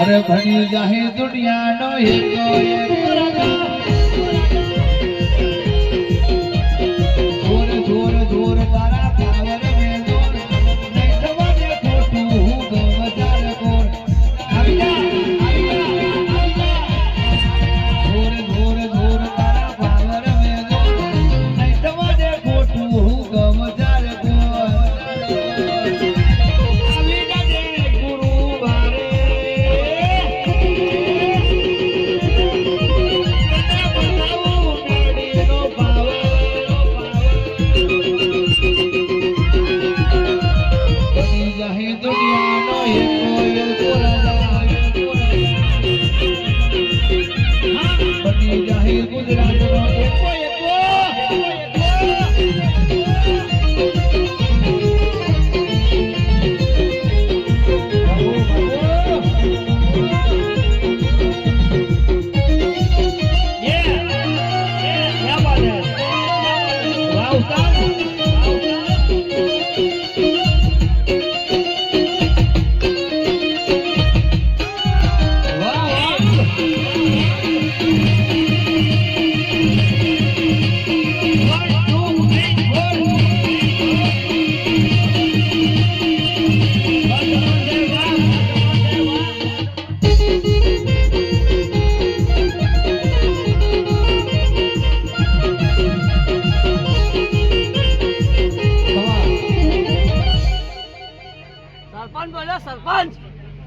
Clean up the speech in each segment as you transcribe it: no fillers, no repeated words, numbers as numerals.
अरे भनी जाहे दुनिया नो एको जोर जोर जोर तारा पावर में जोर नहीं समझे फोटू गमजार कोर जोर जोर जोर तारा पावर में जोर नहीं समझे फोटू गमजार कोर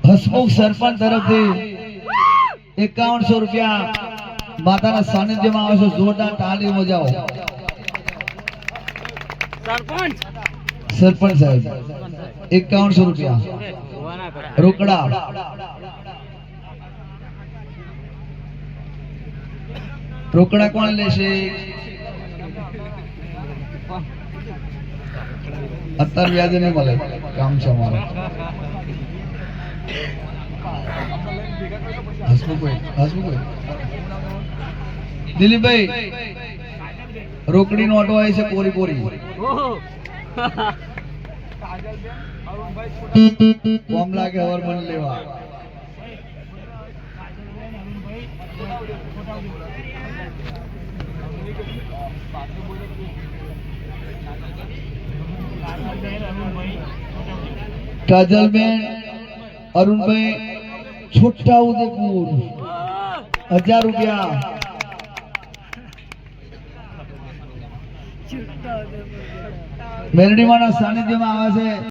हसमुख सरपंच तरफथी 5100 रुपया माताना सानिध्यमां आवे छे जोरदार ताली बजाओ सरपंच साहेब 5100 रुपया रोकड़ा रोकड़ा कोण लेशे अत्तर व्याज नहीं मळे काम छे मारो दिलीप भाई रोकड़ी नोटो आई से कोरी कोरी कम लागे और मन लेवा काजल बेन अरुण भाई छोटा उदयपुर 1000 रुपया मेलडी माना सानिध्यमां आवे छे।